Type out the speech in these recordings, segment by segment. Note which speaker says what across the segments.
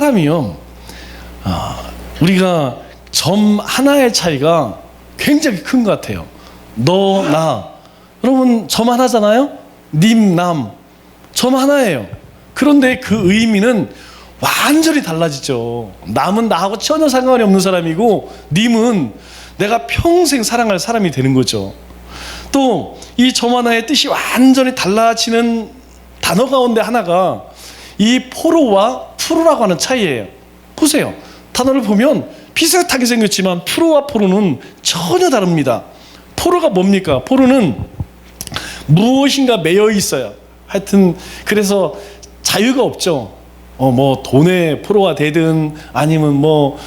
Speaker 1: 사람이요, 우리가 점 하나의 차이가 굉장히 큰 것 같아요. 너, 나. 여러분, 점 하나잖아요? 님, 남. 점 하나예요. 그런데 그 의미는 완전히 달라지죠. 남은 나하고 전혀 상관이 없는 사람이고, 님은 내가 평생 사랑할 사람이 되는 거죠. 또 이 점 하나의 뜻이 완전히 달라지는 단어 가운데 하나가 이 포로와 프로라고 하는 차이예요. 보세요. 단어를 보면 비슷하게 생겼지만 프로와 포로는 전혀 다릅니다. 포로가 뭡니까? 포로는 무엇인가 매여 있어요. 하여튼 그래서 자유가 없죠. 뭐 돈의 포로가 되든 아니면 뭐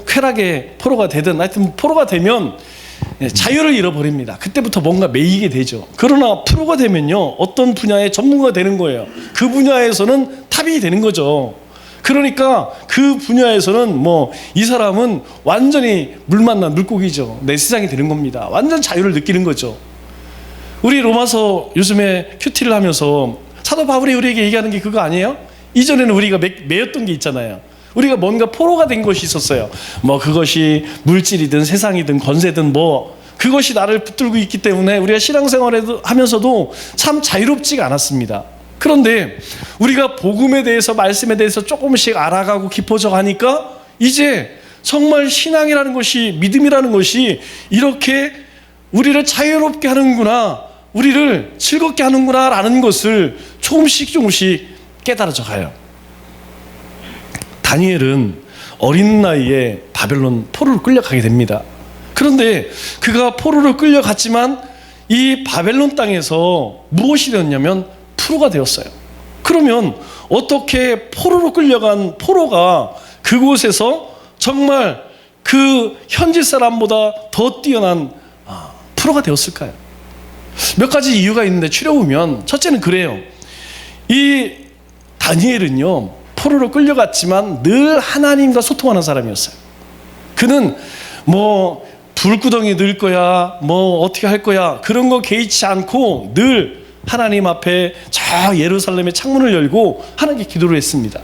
Speaker 1: 쾌락의 포로가 되든, 하여튼 포로가 되면 자유를 잃어버립니다. 그때부터 뭔가 매이게 되죠. 그러나 프로가 되면요, 어떤 분야의 전문가가 되는 거예요. 그 분야에서는 탑이 되는 거죠. 그러니까 그 분야에서는 뭐 이 사람은 완전히 물 만난 물고기죠. 내 세상이 되는 겁니다. 완전 자유를 느끼는 거죠. 우리 로마서 요즘에 큐티를 하면서 사도 바울이 우리에게 얘기하는 게 그거 아니에요? 이전에는 우리가 매였던 게 있잖아요. 우리가 뭔가 포로가 된 것이 있었어요. 뭐 그것이 물질이든 세상이든 권세든 뭐 그것이 나를 붙들고 있기 때문에 우리가 신앙생활을 하면서도 참 자유롭지가 않았습니다. 그런데 우리가 복음에 대해서, 말씀에 대해서 조금씩 알아가고 깊어져 가니까 이제 정말 신앙이라는 것이, 믿음이라는 것이 이렇게 우리를 자유롭게 하는구나, 우리를 즐겁게 하는구나 라는 것을 조금씩 깨달아져 가요. 다니엘은 어린 나이에 바벨론 포로로 끌려가게 됩니다. 그런데 그가 포로로 끌려갔지만 이 바벨론 땅에서 무엇이 되었냐면 프로가 되었어요. 그러면 어떻게 포로로 끌려간 포로가 그곳에서 정말 그 현지 사람보다 더 뛰어난 프로가 되었을까요? 몇 가지 이유가 있는데 추려보면, 첫째는 그래요. 이 다니엘은요, 포로로 끌려갔지만 늘 하나님과 소통하는 사람이었어요. 그는 뭐 불구덩이 넣을 거야, 뭐 어떻게 할 거야, 그런 거 개의치 않고 늘 하나님 앞에 저 예루살렘의 창문을 열고 하나님께 기도를 했습니다.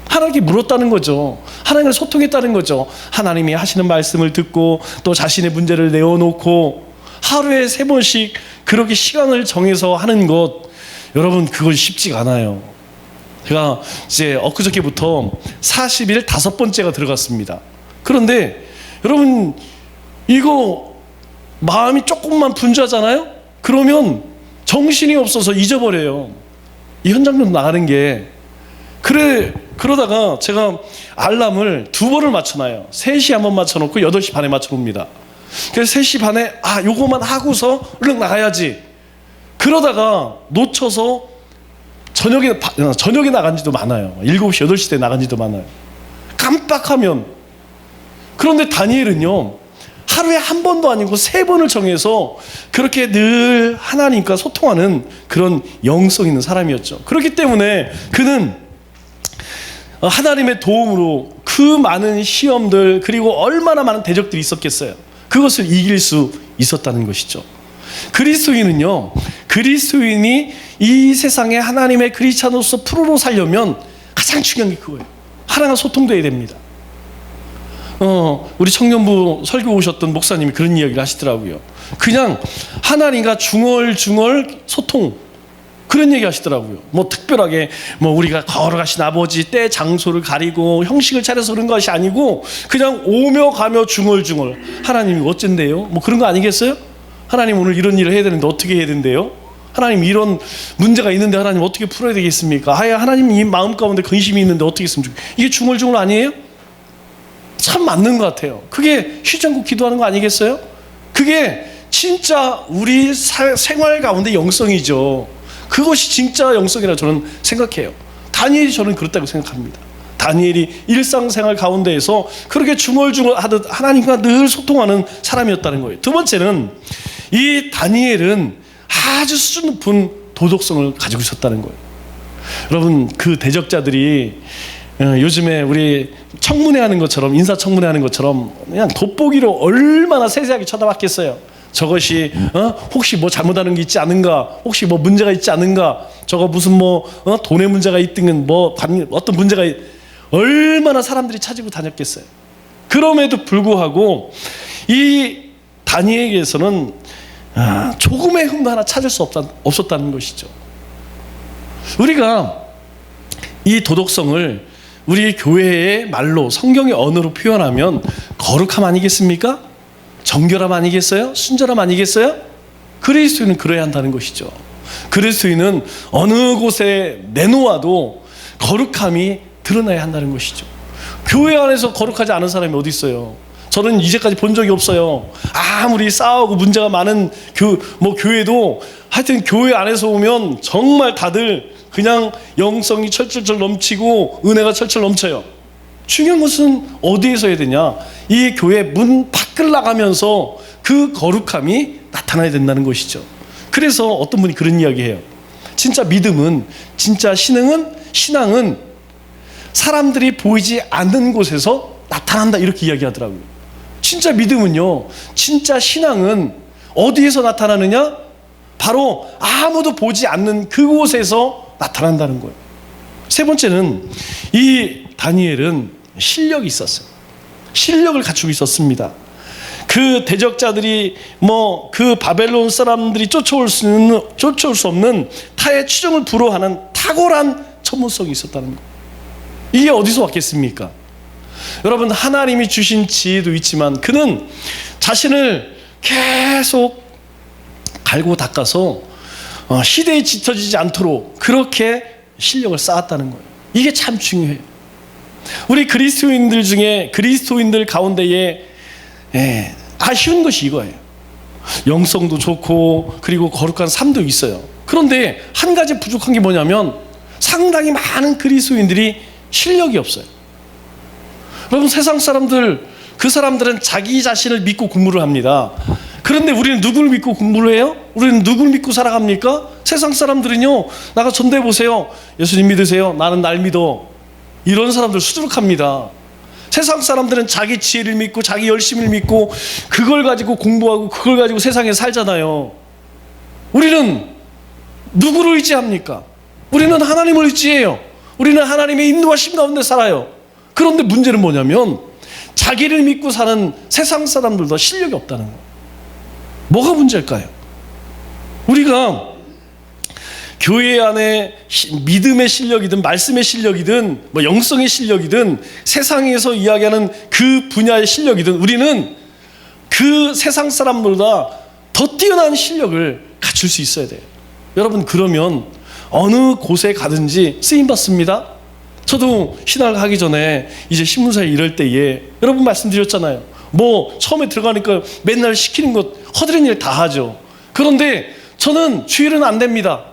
Speaker 1: 하나님께 물었다는 거죠. 하나님과 소통했다는 거죠. 하나님이 하시는 말씀을 듣고 또 자신의 문제를 내어놓고 하루에 3번씩 그렇게 시간을 정해서 하는 것, 여러분 그건 쉽지가 않아요. 제가 이제 엊그저께부터 40일 5번째가 들어갔습니다. 그런데 여러분, 이거 마음이 조금만 분주하잖아요? 그러면 정신이 없어서 잊어버려요. 이 현장로 나가는 게. 그러다가 제가 알람을 2번을 맞춰놔요. 3시에 한번 맞춰놓고 8시 반에 맞춰놓습니다. 그래서 3시 반에 요거만 하고서 얼른 나가야지. 그러다가 놓쳐서 저녁에 나간 지도 많아요. 7시, 8시 때 나간 지도 많아요. 깜빡하면. 그런데 다니엘은요, 하루에 한 번도 아니고 3번을 정해서 그렇게 늘 하나님과 소통하는 그런 영성 있는 사람이었죠. 그렇기 때문에 그는 하나님의 도움으로 그 많은 시험들, 그리고 얼마나 많은 대적들이 있었겠어요. 그것을 이길 수 있었다는 것이죠. 그리스도인은요, 그리스도인이 이 세상에 하나님의 그리스도로서 프로로 살려면 가장 중요한 게 그거예요. 하나님과 소통돼야 됩니다. 우리 청년부 설교 오셨던 목사님이 그런 이야기를 하시더라고요. 그냥 하나님과 중얼중얼 소통, 그런 얘기 하시더라고요. 뭐 특별하게 뭐 우리가 걸어가신 아버지 때 장소를 가리고 형식을 차려서 그런 것이 아니고 그냥 오며 가며 중얼중얼, 하나님이 어쩐데요? 뭐 그런 거 아니겠어요? 하나님 오늘 이런 일을 해야 되는데 어떻게 해야 된대요? 하나님 이런 문제가 있는데 하나님 어떻게 풀어야 되겠습니까? 하나님 이 마음 가운데 근심이 있는데 어떻게 했으면 좋겠어요? 이게 중얼중얼 아니에요? 참 맞는 것 같아요. 그게 쉬지 않고 기도하는 거 아니겠어요? 그게 진짜 우리 생활 가운데 영성이죠. 그것이 진짜 영성이라고 저는 생각해요. 다니엘이 저는 그렇다고 생각합니다. 다니엘이 일상생활 가운데에서 그렇게 중얼중얼 하듯 하나님과 늘 소통하는 사람이었다는 거예요. 두 번째는 이 다니엘은 아주 수준 높은 도덕성을 가지고 있었다는 거예요. 여러분, 그 대적자들이 요즘에 우리 청문회 하는 것처럼, 인사청문회 하는 것처럼 그냥 돋보기로 얼마나 세세하게 쳐다봤겠어요. 저것이 혹시 뭐 잘못하는 게 있지 않은가, 혹시 뭐 문제가 있지 않은가, 저거 무슨 뭐 돈의 문제가 있든 뭐 어떤 문제가 얼마나 사람들이 찾고 다녔겠어요. 그럼에도 불구하고 이 다니엘에게서는 조금의 흠도 하나 찾을 수 없었다는 것이죠. 우리가 이 도덕성을 우리 교회의 말로, 성경의 언어로 표현하면 거룩함 아니겠습니까? 정결함 아니겠어요? 순전함 아니겠어요? 그리스도인은 그래야 한다는 것이죠. 그리스도인은 어느 곳에 내놓아도 거룩함이 드러나야 한다는 것이죠. 교회 안에서 거룩하지 않은 사람이 어디 있어요? 저는 이제까지 본 적이 없어요. 아무리 싸우고 문제가 많은 교회도 하여튼 교회 안에서 오면 정말 다들 그냥 영성이 철철철 넘치고 은혜가 철철 넘쳐요. 중요한 것은 어디에서 해야 되냐? 이 교회 문 밖을 나가면서 그 거룩함이 나타나야 된다는 것이죠. 그래서 어떤 분이 그런 이야기해요. 진짜 믿음은, 진짜 신앙은 사람들이 보이지 않는 곳에서 나타난다, 이렇게 이야기하더라고요. 진짜 믿음은요, 진짜 신앙은 어디에서 나타나느냐? 바로 아무도 보지 않는 그곳에서 나타난다는 거예요. 세 번째는 이 다니엘은 실력이 있었어요. 실력을 갖추고 있었습니다. 그 대적자들이 그 바벨론 사람들이 쫓아올 수 없는 타의 추종을 불허하는 탁월한 전문성이 있었다는 거예요. 이게 어디서 왔겠습니까? 여러분, 하나님이 주신 지혜도 있지만 그는 자신을 계속 갈고 닦아서 시대에 짙어지지 않도록 그렇게 실력을 쌓았다는 거예요. 이게 참 중요해요. 우리 그리스도인들 가운데에 아쉬운 것이 이거예요. 영성도 좋고 그리고 거룩한 삶도 있어요. 그런데 한 가지 부족한 게 뭐냐면 상당히 많은 그리스도인들이 실력이 없어요. 여러분, 세상 사람들, 그 사람들은 자기 자신을 믿고 공부를 합니다. 그런데 우리는 누구를 믿고 공부를 해요? 우리는 누구를 믿고 살아갑니까? 세상 사람들은요, 나가 전도해 보세요. 예수님 믿으세요. 나는 날 믿어. 이런 사람들 수두룩합니다. 세상 사람들은 자기 지혜를 믿고 자기 열심을 믿고 그걸 가지고 공부하고 그걸 가지고 세상에 살잖아요. 우리는 누구를 의지합니까? 우리는 하나님을 의지해요. 우리는 하나님의 인도하심 가운데 살아요. 그런데 문제는 뭐냐면 자기를 믿고 사는 세상 사람들도 실력이 없다는 거예요. 뭐가 문제일까요? 우리가 교회 안에 믿음의 실력이든 말씀의 실력이든 영성의 실력이든 세상에서 이야기하는 그 분야의 실력이든 우리는 그 세상 사람들보다 더 뛰어난 실력을 갖출 수 있어야 돼요. 여러분, 그러면 어느 곳에 가든지 쓰임받습니다. 저도 신학을 하기 전에 이제 신문사에 일할 때에 여러분 말씀드렸잖아요. 처음에 들어가니까 맨날 시키는 것 허드렛 일 다 하죠. 그런데 저는 주일은 안 됩니다.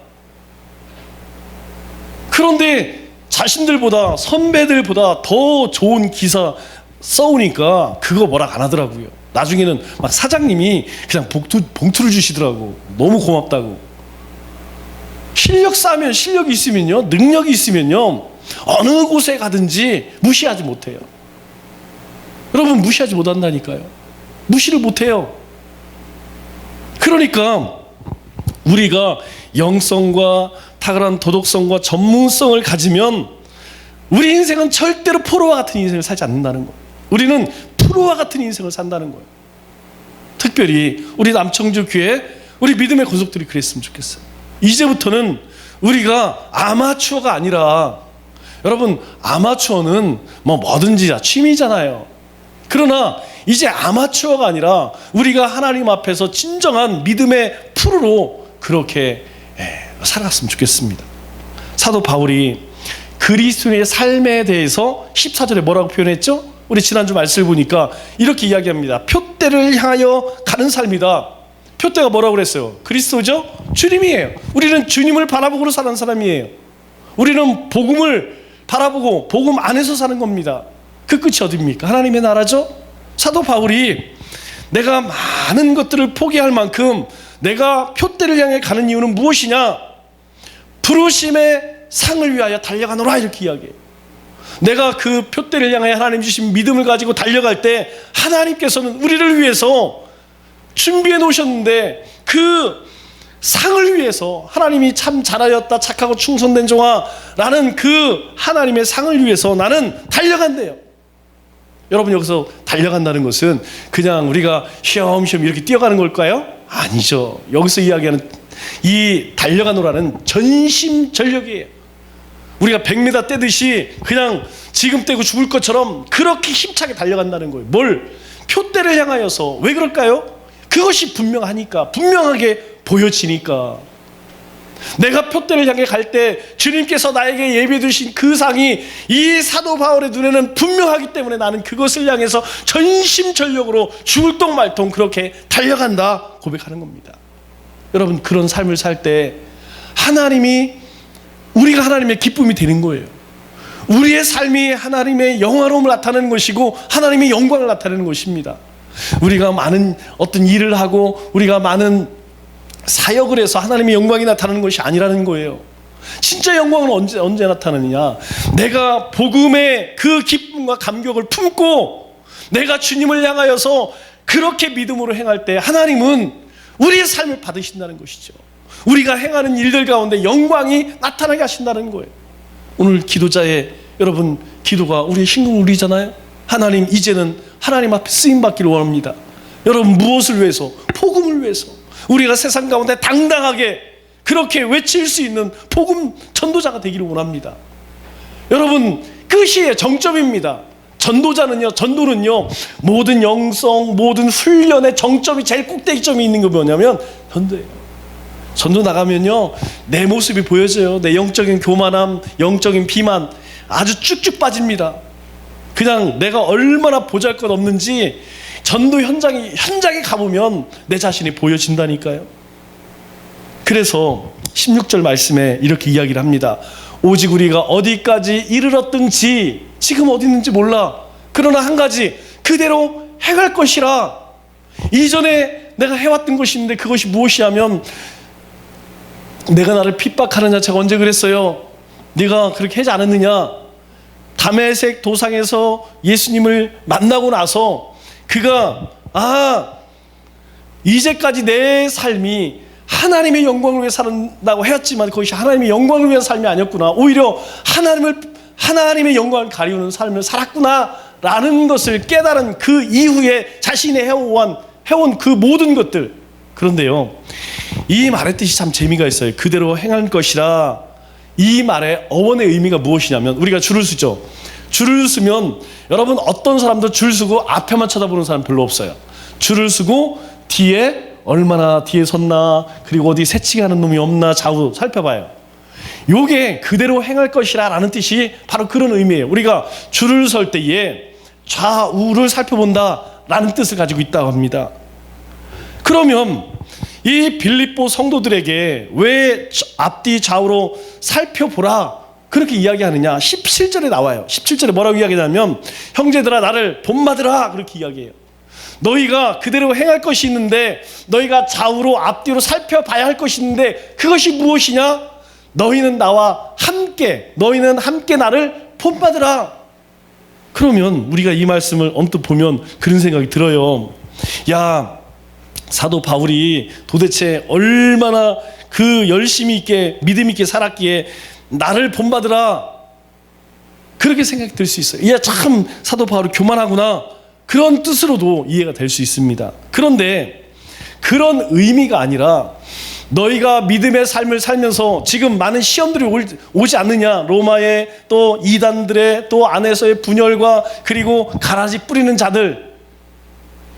Speaker 1: 그런데 자신들보다 선배들보다 더 좋은 기사 써오니까 그거 뭐라 안 하더라고요. 나중에는 막 사장님이 그냥 봉투를 주시더라고. 너무 고맙다고. 실력 쌓으면, 실력이 있으면요, 능력이 있으면요, 어느 곳에 가든지 무시하지 못해요. 여러분, 무시하지 못한다니까요. 무시를 못해요. 그러니까 우리가 영성과 탁월한 도덕성과 전문성을 가지면 우리 인생은 절대로 포로와 같은 인생을 살지 않는다는 거예요. 우리는 프로와 같은 인생을 산다는 거예요. 특별히 우리 남청주 교회, 우리 믿음의 권속들이 그랬으면 좋겠어요. 이제부터는 우리가 아마추어가 아니라, 여러분, 아마추어는 뭐든지 다 취미잖아요. 그러나 이제 아마추어가 아니라 우리가 하나님 앞에서 진정한 믿음의 프로로 그렇게 살아갔으면 좋겠습니다. 사도 바울이 그리스도의 삶에 대해서 14절에 뭐라고 표현했죠? 우리 지난주 말씀을 보니까 이렇게 이야기합니다. 표대를 향하여 가는 삶이다. 표대가 뭐라고 그랬어요? 그리스도죠? 주님이에요. 우리는 주님을 바라보고 사는 사람이에요. 우리는 복음을 바라보고 복음 안에서 사는 겁니다. 그 끝이 어디입니까? 하나님의 나라죠? 사도 바울이 내가 많은 것들을 포기할 만큼 내가 표대를 향해 가는 이유는 무엇이냐? 부르심의 상을 위하여 달려가노라, 이렇게 이야기해요. 내가 그 표대를 향해 하나님 주신 믿음을 가지고 달려갈 때 하나님께서는 우리를 위해서 준비해 놓으셨는데 그 상을 위해서 하나님이 참 잘하였다 착하고 충성된 종아 라는 그 하나님의 상을 위해서 나는 달려간대요. 여러분 여기서 달려간다는 것은 그냥 우리가 쉬엄쉬엄 이렇게 뛰어가는 걸까요? 아니죠. 여기서 이야기하는 이 달려가노라는 전심전력이에요. 우리가 100m 떼듯이 그냥 지금 떼고 죽을 것처럼 그렇게 힘차게 달려간다는 거예요. 뭘? 표대를 향하여서. 왜 그럴까요? 그것이 분명하니까, 분명하게 보여지니까. 내가 표대를 향해 갈 때 주님께서 나에게 예비해 두신 그 상이 이 사도 바울의 눈에는 분명하기 때문에 나는 그것을 향해서 전심전력으로 죽을 똥 말똥 그렇게 달려간다 고백하는 겁니다. 여러분 그런 삶을 살 때 우리가 하나님의 기쁨이 되는 거예요. 우리의 삶이 하나님의 영화로움을 나타내는 것이고 하나님의 영광을 나타내는 것입니다. 우리가 많은 어떤 일을 하고 우리가 많은 사역을 해서 하나님의 영광이 나타나는 것이 아니라는 거예요. 진짜 영광은 언제 나타나느냐? 내가 복음의 그 기쁨과 감격을 품고 내가 주님을 향하여서 그렇게 믿음으로 행할 때 하나님은 우리의 삶을 받으신다는 것이죠. 우리가 행하는 일들 가운데 영광이 나타나게 하신다는 거예요. 오늘 기도자의 여러분 기도가 우리의 신금울이잖아요. 하나님 이제는 하나님 앞에 쓰임받기를 원합니다. 여러분 무엇을 위해서? 복음을 위해서. 우리가 세상 가운데 당당하게 그렇게 외칠 수 있는 복음 전도자가 되기를 원합니다. 여러분 끝이에요. 정점입니다. 전도는요 모든 영성 모든 훈련의 정점이 제일 꼭대기점이 있는 게 뭐냐면 전도예요. 전도 나가면요 내 모습이 보여져요. 내 영적인 교만함, 영적인 비만 아주 쭉쭉 빠집니다. 그냥 내가 얼마나 보잘것없는지 전도 현장에 가보면 내 자신이 보여진다니까요. 그래서 16절 말씀에 이렇게 이야기를 합니다. 오직 우리가 어디까지 이르렀든지 지금 어디 있는지 몰라. 그러나 한 가지 그대로 해갈 것이라. 이전에 내가 해왔던 것이 있는데 그것이 무엇이냐면 내가 나를 핍박하는 자체가 언제 그랬어요? 네가 그렇게 하지 않았느냐? 다메섹 도상에서 예수님을 만나고 나서 그가 이제까지 내 삶이 하나님의 영광을 위해 산다고 해왔지만 그것이 하나님의 영광을 위한 삶이 아니었구나. 오히려 하나님의 영광을 가리우는 삶을 살았구나 라는 것을 깨달은 그 이후에 자신이 해온 그 모든 것들. 그런데요 이 말의 뜻이 참 재미가 있어요. 그대로 행할 것이라. 이 말의 어원의 의미가 무엇이냐면 우리가 줄을 서죠. 줄을 서면 여러분 어떤 사람도 줄 서고 앞에만 쳐다보는 사람 별로 없어요. 줄을 서고 뒤에 얼마나 뒤에 섰나 그리고 어디 새치기 하는 놈이 없나 좌우 살펴봐요. 요게 그대로 행할 것이라 라는 뜻이 바로 그런 의미예요. 우리가 줄을 설 때에 좌우를 살펴본다 라는 뜻을 가지고 있다고 합니다. 그러면 이 빌립보 성도들에게 왜 앞뒤 좌우로 살펴보라 그렇게 이야기하느냐? 17절에 나와요. 17절에 뭐라고 이야기하냐면 형제들아 나를 본받으라 그렇게 이야기해요. 너희가 그대로 행할 것이 있는데 너희가 좌우로 앞뒤로 살펴봐야 할 것이 있는데 그것이 무엇이냐? 너희는 함께 나를 본받으라. 그러면 우리가 이 말씀을 언뜻 보면 그런 생각이 들어요. 야, 사도 바울이 도대체 얼마나 그 열심히 있게 믿음 있게 살았기에 나를 본받으라 그렇게 생각이 들 수 있어요. 야, 참 사도 바울이 교만하구나 그런 뜻으로도 이해가 될 수 있습니다. 그런데 그런 의미가 아니라 너희가 믿음의 삶을 살면서 지금 많은 시험들이 오지 않느냐? 로마의 또 이단들의 또 안에서의 분열과 그리고 가라지 뿌리는 자들.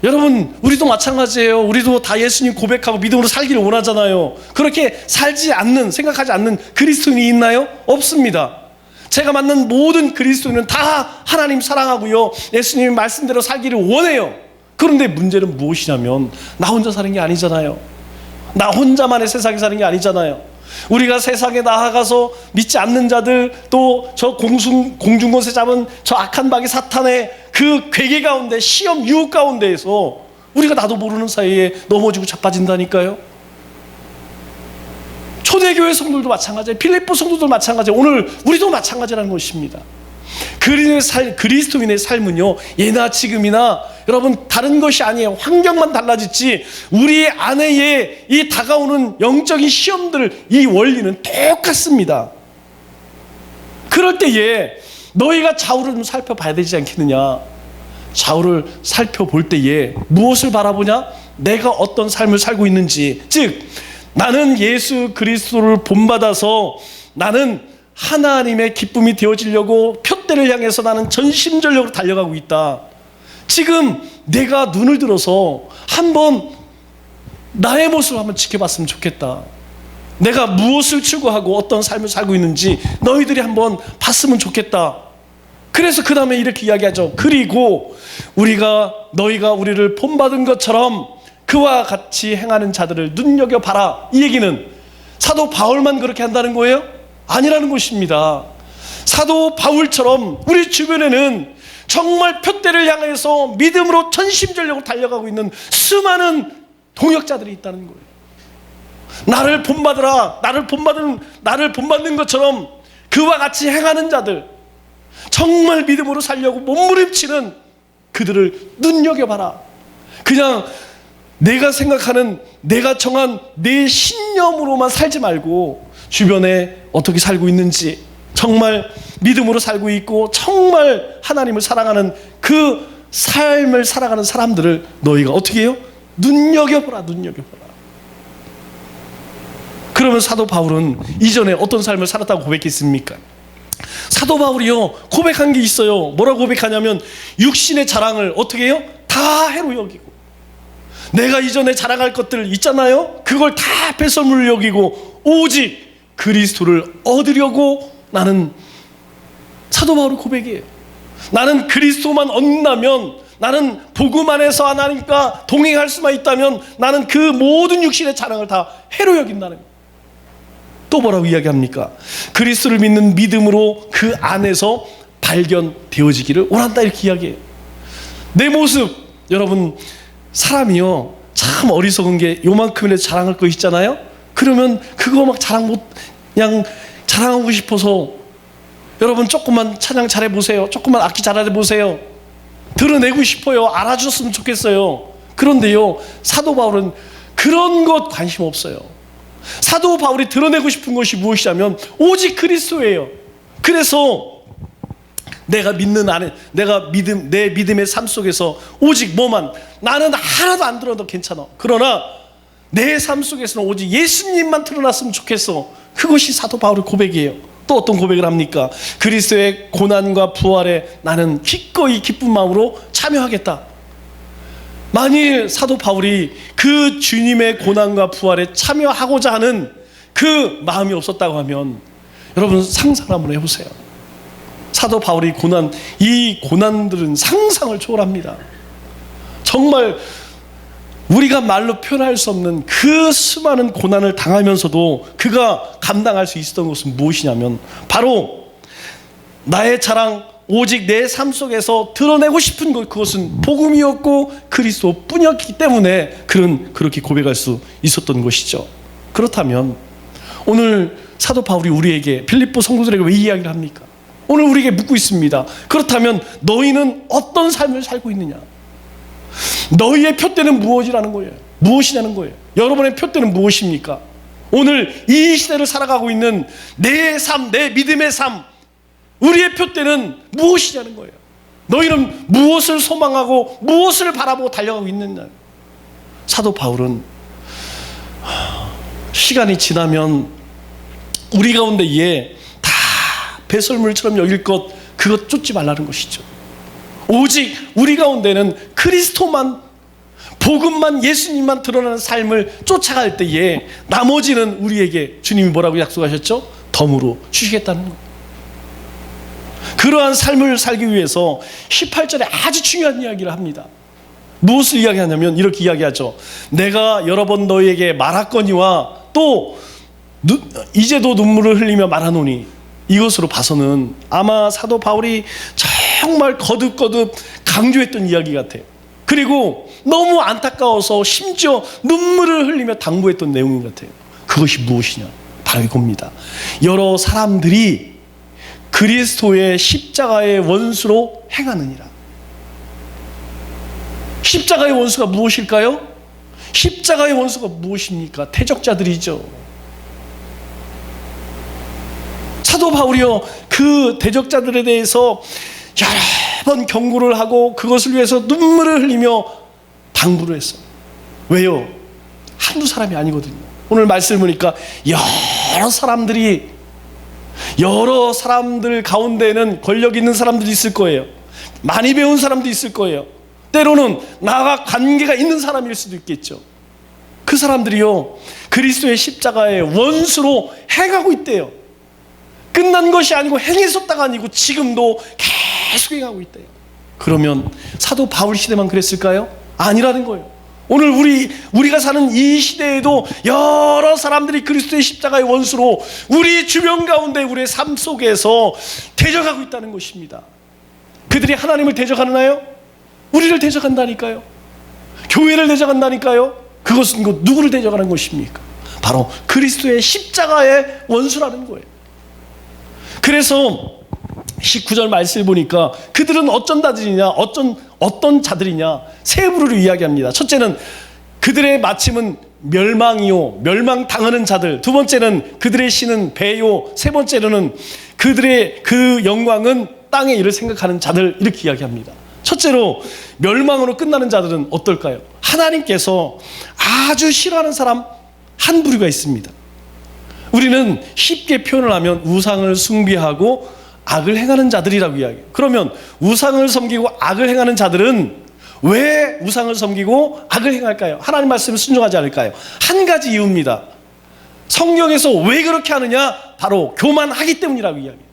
Speaker 1: 여러분 우리도 마찬가지예요. 우리도 다 예수님 고백하고 믿음으로 살기를 원하잖아요. 그렇게 생각하지 않는 그리스도인이 있나요? 없습니다. 제가 만난 모든 그리스도인은 다 하나님 사랑하고요 예수님 말씀대로 살기를 원해요. 그런데 문제는 무엇이냐면 나 혼자 사는 게 아니잖아요. 나 혼자만의 세상에 사는 게 아니잖아요. 우리가 세상에 나아가서 믿지 않는 자들 또 저 공중곳에 잡은 저 악한 마귀 사탄의 그 괴계 가운데 시험 유혹 가운데에서 우리가 나도 모르는 사이에 넘어지고 자빠진다니까요. 초대교회 성도들도 마찬가지예요. 필리포 성도들 마찬가지예요. 오늘 우리도 마찬가지라는 것입니다. 그리스도인의 삶은요, 예나 지금이나 여러분 다른 것이 아니에요. 환경만 달라졌지 우리 안에 이 다가오는 영적인 시험들, 이 원리는 똑같습니다. 그럴 때에 너희가 좌우를 좀 살펴봐야 되지 않겠느냐. 좌우를 살펴볼 때에 무엇을 바라보냐? 내가 어떤 삶을 살고 있는지. 즉 나는 예수 그리스도를 본받아서 나는 하나님의 기쁨이 되어지려고 표대를 향해서 나는 전심전력으로 달려가고 있다. 지금 내가 눈을 들어서 한번 나의 모습을 한번 지켜봤으면 좋겠다. 내가 무엇을 추구하고 어떤 삶을 살고 있는지 너희들이 한번 봤으면 좋겠다. 그래서 그 다음에 이렇게 이야기하죠. 그리고 너희가 우리를 본받은 것처럼 그와 같이 행하는 자들을 눈여겨봐라. 이 얘기는 사도 바울만 그렇게 한다는 거예요? 아니라는 것입니다. 사도 바울처럼 우리 주변에는 정말 표대를 향해서 믿음으로 전심전력으로 달려가고 있는 수많은 동역자들이 있다는 거예요. 나를 본받으라. 나를 본받는 것처럼 그와 같이 행하는 자들, 정말 믿음으로 살려고 몸부림치는 그들을 눈여겨봐라. 그냥 내가 생각하는, 내가 정한 내 신념으로만 살지 말고 주변에 어떻게 살고 있는지, 정말 믿음으로 살고 있고 정말 하나님을 사랑하는 그 삶을 살아가는 사람들을 너희가 어떻게 해요? 눈여겨보라. 그러면 사도 바울은 이전에 어떤 삶을 살았다고 고백했습니까? 사도 바울이요, 고백한 게 있어요. 뭐라고 고백하냐면 육신의 자랑을 어떻게 해요? 다 해로 여기고, 내가 이전에 자랑할 것들 있잖아요, 그걸 다 배설물로 여기고 오직 그리스도를 얻으려고 나는, 사도 바울의 고백이에요. 나는 그리스도만 얻는다면, 나는 복음 안에서 하나님과 동행할 수만 있다면 나는 그 모든 육신의 자랑을 다 해로 여긴다는 거예요. 또 뭐라고 이야기합니까? 그리스도를 믿는 믿음으로 그 안에서 발견되어지기를 원한다, 이렇게 이야기해요. 내 모습, 여러분 사람이요 참 어리석은 게 요만큼이라도 자랑할 거 있잖아요. 그러면 그거 막 그냥 자랑하고 싶어서 여러분 조금만 찬양 잘해보세요. 조금만 악기 잘해보세요. 드러내고 싶어요. 알아줬으면 좋겠어요. 그런데요, 사도 바울은 그런 것 관심 없어요. 사도 바울이 드러내고 싶은 것이 무엇이냐면 오직 그리스도예요. 그래서 내 믿음의 삶 속에서 오직 뭐만, 나는 하나도 안 드러나도 괜찮아. 그러나 내 삶 속에서는 오직 예수님만 드러났으면 좋겠어. 그것이 사도 바울의 고백이에요. 또 어떤 고백을 합니까? 그리스도의 고난과 부활에 나는 기꺼이 기쁜 마음으로 참여하겠다. 만일 사도 바울이 그 주님의 고난과 부활에 참여하고자 하는 그 마음이 없었다고 하면 여러분 상상을 한번 해보세요. 사도 바울이 이 고난들은 상상을 초월합니다. 정말 우리가 말로 표현할 수 없는 그 수많은 고난을 당하면서도 그가 감당할 수 있었던 것은 무엇이냐면 바로 나의 자랑, 오직 내 삶 속에서 드러내고 싶은 것, 그것은 복음이었고 그리스도뿐이었기 때문에 그는 그렇게 고백할 수 있었던 것이죠. 그렇다면 오늘 사도 바울이 우리에게, 필립보 성도들에게 왜 이야기를 합니까? 오늘 우리에게 묻고 있습니다. 그렇다면 너희는 어떤 삶을 살고 있느냐? 너희의 표대는 무엇이라는 거예요? 무엇이냐는 거예요. 여러분의 표대는 무엇입니까? 오늘 이 시대를 살아가고 있는 내 삶, 내 믿음의 삶, 우리의 표대는 무엇이냐는 거예요. 너희는 무엇을 소망하고 무엇을 바라보고 달려가고 있느냐. 사도 바울은 시간이 지나면 우리 가운데에 다 배설물처럼 여길 것, 그것 쫓지 말라는 것이죠. 오직 우리 가운데는 그리스도만, 복음만, 예수님만 드러나는 삶을 쫓아갈 때에 나머지는 우리에게 주님이 뭐라고 약속하셨죠? 덤으로 주시겠다는 거예요. 그러한 삶을 살기 위해서 18절에 아주 중요한 이야기를 합니다. 무엇을 이야기하냐면 이렇게 이야기하죠. 내가 여러 번 너희에게 말하거니와 또 이제도 눈물을 흘리며 말하노니, 이것으로 봐서는 아마 사도 바울이 정말 거듭거듭 강조했던 이야기 같아요. 그리고 너무 안타까워서 심지어 눈물을 흘리며 당부했던 내용인 것 같아요. 그것이 무엇이냐? 바로 이겁니다. 여러 사람들이 그리스도의 십자가의 원수로 행하느니라. 십자가의 원수가 무엇일까요? 십자가의 원수가 무엇입니까? 대적자들이죠. 사도 바울이요, 그 대적자들에 대해서 여러 번 경고를 하고 그것을 위해서 눈물을 흘리며 당부를 했어요. 왜요? 한두 사람이 아니거든요. 오늘 말씀을 보니까 여러 사람들 가운데는 권력 있는 사람들이 있을 거예요. 많이 배운 사람도 있을 거예요. 때로는 나와 관계가 있는 사람일 수도 있겠죠. 그 사람들이요, 그리스도의 십자가의 원수로 행하고 있대요. 끝난 것이 아니고 행했었다가 아니고 지금도 계속 행하고 있대요. 그러면 사도 바울 시대만 그랬을까요? 아니라는 거예요. 오늘 우리가 사는 이 시대에도 여러 사람들이 그리스도의 십자가의 원수로 우리 주변 가운데 우리의 삶 속에서 대적하고 있다는 것입니다. 그들이 하나님을 대적하나요? 우리를 대적한다니까요. 교회를 대적한다니까요. 그것은 누구를 대적하는 것입니까? 바로 그리스도의 십자가의 원수라는 거예요. 그래서 19절 말씀을 보니까 그들은 어떤 자들이냐, 세 부류를 이야기합니다. 첫째는 그들의 마침은 멸망이요, 멸망당하는 자들. 두 번째는 그들의 신은 배요. 세 번째로는 그들의 그 영광은 땅의 일을 생각하는 자들, 이렇게 이야기합니다. 첫째로 멸망으로 끝나는 자들은 어떨까요? 하나님께서 아주 싫어하는 사람 한 부류가 있습니다. 우리는 쉽게 표현을 하면 우상을 숭배하고 악을 행하는 자들이라고 이야기해요. 그러면 우상을 섬기고 악을 행하는 자들은 왜 우상을 섬기고 악을 행할까요? 하나님 말씀을 순종하지 않을까요? 한 가지 이유입니다. 성경에서 왜 그렇게 하느냐? 바로 교만하기 때문이라고 이야기해요.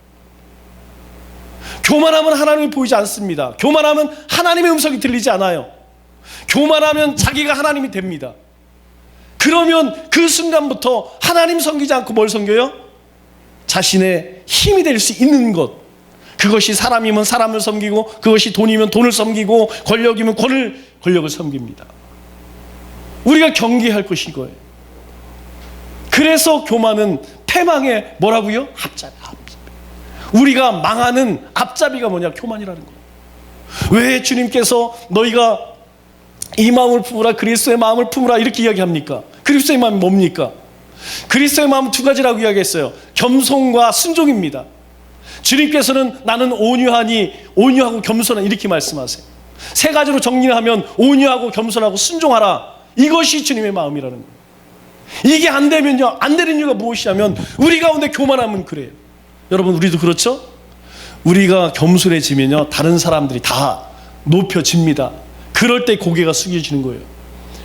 Speaker 1: 교만하면 하나님이 보이지 않습니다. 교만하면 하나님의 음성이 들리지 않아요. 교만하면 자기가 하나님이 됩니다. 그러면 그 순간부터 하나님 섬기지 않고 뭘 섬겨요? 자신의 힘이 될 수 있는 것. 그것이 사람이면 사람을 섬기고, 그것이 돈이면 돈을 섬기고, 권력이면 권력을 섬깁니다. 우리가 경계할 것이 이거예요. 그래서 교만은 패망의 뭐라고요? 앞잡이. 우리가 망하는 앞잡이가 뭐냐? 교만이라는 거예요. 왜 주님께서 너희가 이 마음을 품으라, 그리스도의 마음을 품으라 이렇게 이야기합니까? 그리스도의 마음이 뭡니까? 그리스도의 마음은 두 가지라고 이야기했어요. 겸손과 순종입니다. 주님께서는 나는 온유하고 겸손하니 이렇게 말씀하세요. 세 가지로 정리하면 온유하고 겸손하고 순종하라. 이것이 주님의 마음이라는 거예요. 이게 안 되면요, 안 되는 이유가 무엇이냐면 우리 가운데 교만하면 그래요. 여러분, 우리도 그렇죠? 우리가 겸손해지면요, 다른 사람들이 다 높여집니다. 그럴 때 고개가 숙여지는 거예요.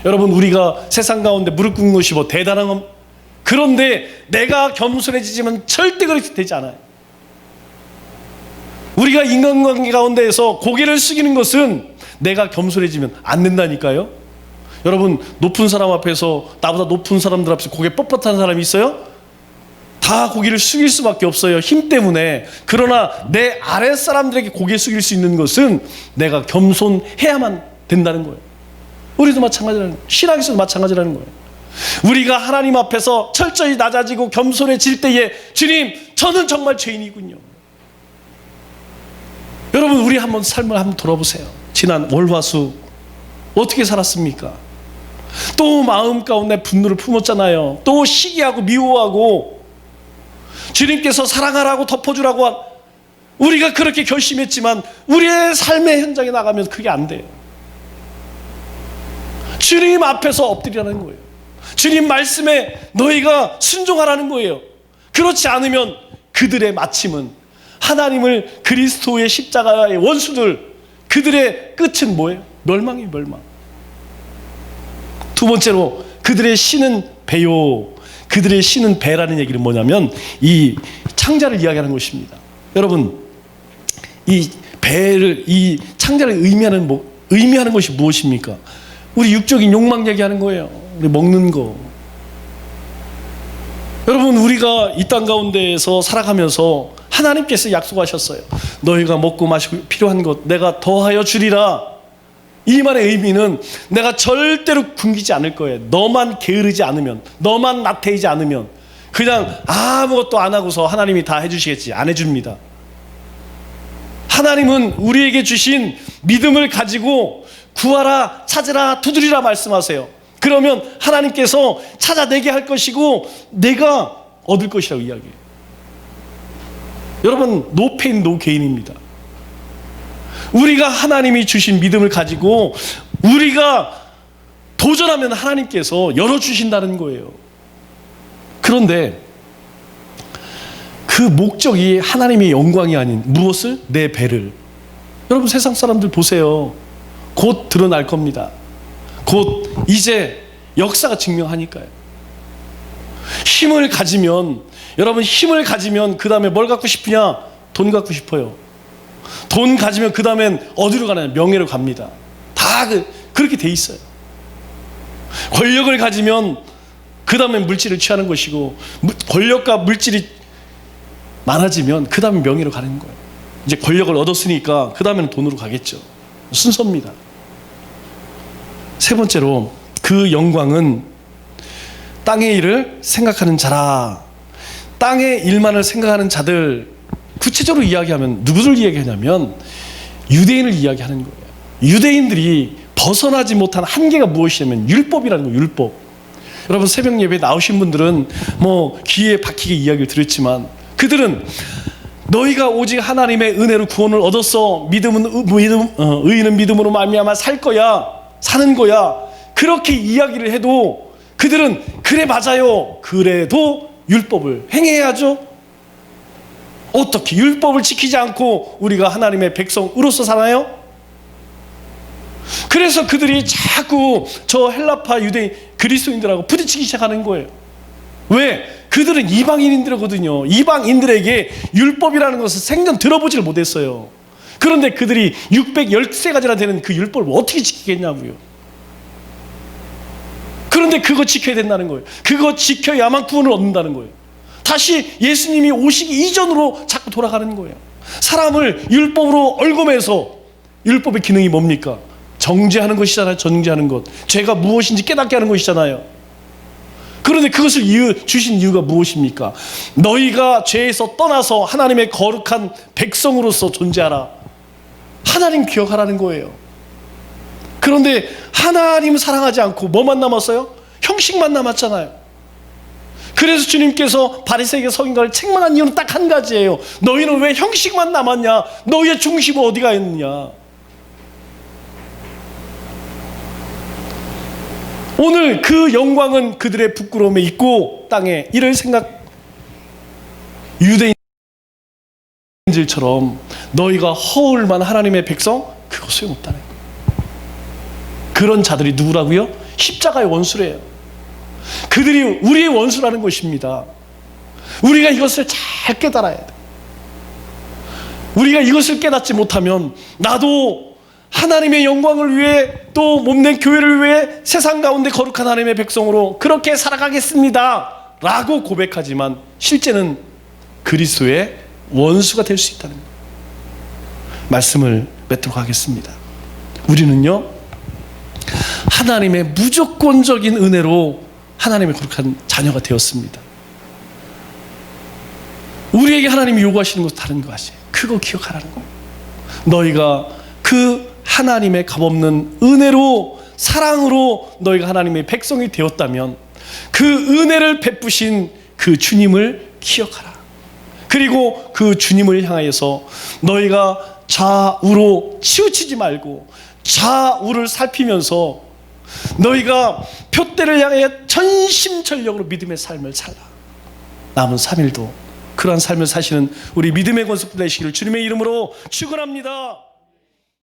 Speaker 1: 여러분, 우리가 세상 가운데 무릎 꿇는 것이 뭐 대단한 건, 그런데 내가 겸손해지지만 절대 그렇게 되지 않아요. 우리가 인간관계 가운데에서 고개를 숙이는 것은 내가 겸손해지면 안 된다니까요. 여러분, 높은 사람 앞에서, 나보다 높은 사람들 앞에서 고개 뻣뻣한 사람이 있어요? 다 고개를 숙일 수밖에 없어요. 힘 때문에. 그러나 내 아랫사람들에게 고개 숙일 수 있는 것은 내가 겸손해야만 된다는 거예요. 우리도 마찬가지라는 거예요. 신앙에서도 마찬가지라는 거예요. 우리가 하나님 앞에서 철저히 낮아지고 겸손해질 때에 주님, 저는 정말 죄인이군요. 여러분, 우리 한번 삶을 한번 돌아보세요. 지난 월화수 어떻게 살았습니까? 또 마음 가운데 분노를 품었잖아요. 또 시기하고 미워하고 주님께서 사랑하라고 덮어주라고 우리가 그렇게 결심했지만 우리의 삶의 현장에 나가면 그게 안 돼요. 주님 앞에서 엎드리라는 거예요. 주님 말씀에 너희가 순종하라는 거예요. 그렇지 않으면 그들의 마침은, 하나님을 그리스도의 십자가의 원수들, 그들의 끝은 뭐예요? 멸망이에요, 멸망. 두 번째로 그들의 신은 배요. 그들의 신은 배라는 얘기는 뭐냐면 이 창자를 이야기하는 것입니다. 여러분, 이 배를, 이 창자를 의미하는 것이 무엇입니까? 우리 육적인 욕망 얘기하는 거예요. 우리 먹는 거. 여러분, 우리가 이 땅 가운데에서 살아가면서 하나님께서 약속하셨어요. 너희가 먹고 마시고 필요한 것 내가 더하여 주리라. 이 말의 의미는 내가 절대로 굶기지 않을 거예요. 너만 게으르지 않으면, 너만 나태해지지 않으면, 그냥 아무것도 안 하고서 하나님이 다 해주시겠지. 안 해줍니다. 하나님은 우리에게 주신 믿음을 가지고 구하라, 찾으라, 두드리라 말씀하세요. 그러면 하나님께서 찾아내게 할 것이고 내가 얻을 것이라고 이야기해요. 여러분, 노 페인 노 게인입니다. 우리가 하나님이 주신 믿음을 가지고 우리가 도전하면 하나님께서 열어주신다는 거예요. 그런데 그 목적이 하나님의 영광이 아닌 무엇을? 내 배를. 여러분, 세상 사람들 보세요. 곧 드러날 겁니다. 곧 이제 역사가 증명하니까요. 힘을 가지면, 여러분, 힘을 가지면 그 다음에 뭘 갖고 싶으냐? 돈 갖고 싶어요. 돈 가지면 그 다음엔 어디로 가나요? 명예로 갑니다. 다 그렇게 돼 있어요. 권력을 가지면 그 다음에 물질을 취하는 것이고, 권력과 물질이 많아지면 그 다음에 명예로 가는 거예요. 이제 권력을 얻었으니까 그 다음에는 돈으로 가겠죠. 순서입니다. 세 번째로, 그 영광은 땅의 일을 생각하는 자라. 땅의 일만을 생각하는 자들, 구체적으로 이야기하면 누구를 이야기하냐면 유대인을 이야기하는 거예요. 유대인들이 벗어나지 못한 한계가 무엇이냐면 율법이라는 거예요. 율법. 여러분, 새벽 예배에 나오신 분들은 뭐 귀에 박히게 이야기를 들었지만, 그들은 너희가 오직 하나님의 은혜로 구원을 얻었어. 의인은 믿음으로 말미암아 살 거야, 사는 거야. 그렇게 이야기를 해도 그들은 그래, 맞아요. 그래도 율법을 행해야죠. 어떻게 율법을 지키지 않고 우리가 하나님의 백성으로서 살아요? 그래서 그들이 자꾸 저 헬라파 유대인 그리스도인들하고 부딪히기 시작하는 거예요. 왜? 그들은 이방인들이거든요. 이방인들에게 율법이라는 것을 생전 들어보지를 못했어요. 그런데 그들이 613가지나 되는 그 율법을 어떻게 지키겠냐고요. 그런데 그거 지켜야 된다는 거예요. 그거 지켜야만 구원을 얻는다는 거예요. 다시 예수님이 오시기 이전으로 자꾸 돌아가는 거예요. 사람을 율법으로 얽어매서, 율법의 기능이 뭡니까? 정죄하는 것이잖아요. 정죄하는 것. 죄가 무엇인지 깨닫게 하는 것이잖아요. 그런데 그것을 주신 이유가 무엇입니까? 너희가 죄에서 떠나서 하나님의 거룩한 백성으로서 존재하라. 하나님 기억하라는 거예요. 그런데 하나님 사랑하지 않고 뭐만 남았어요? 형식만 남았잖아요. 그래서 주님께서 바리새인과 서기관을 책망한 이유는 딱 한 가지예요. 너희는 왜 형식만 남았냐? 너희의 중심은 어디가 있느냐? 오늘 그 영광은 그들의 부끄러움에 있고 땅에 이를 생각, 유대인들처럼 너희가 허울만 하나님의 백성, 그거 소용없다는 거예요. 그런 자들이 누구라고요? 십자가의 원수래요. 그들이 우리의 원수라는 것입니다. 우리가 이것을 잘 깨달아야 돼. 우리가 이것을 깨닫지 못하면 나도 하나님의 영광을 위해, 또 몸된 교회를 위해 세상 가운데 거룩한 하나님의 백성으로 그렇게 살아가겠습니다 라고 고백하지만 실제는 그리스도의 원수가 될 수 있다는 거예요. 말씀을 맺도록 하겠습니다. 우리는요, 하나님의 무조건적인 은혜로 하나님의 거룩한 자녀가 되었습니다. 우리에게 하나님이 요구하시는 것은 다른 것이, 그거 기억하라는 거예요. 너희가 그 하나님의 값없는 은혜로, 사랑으로 너희가 하나님의 백성이 되었다면 그 은혜를 베푸신 그 주님을 기억하라. 그리고 그 주님을 향하여서 너희가 좌우로 치우치지 말고 좌우를 살피면서 너희가 표대를 향해 전심전력으로 믿음의 삶을 살라. 남은 3일도 그러한 삶을 사시는 우리 믿음의 권속들 되시기를 주님의 이름으로 축원합니다.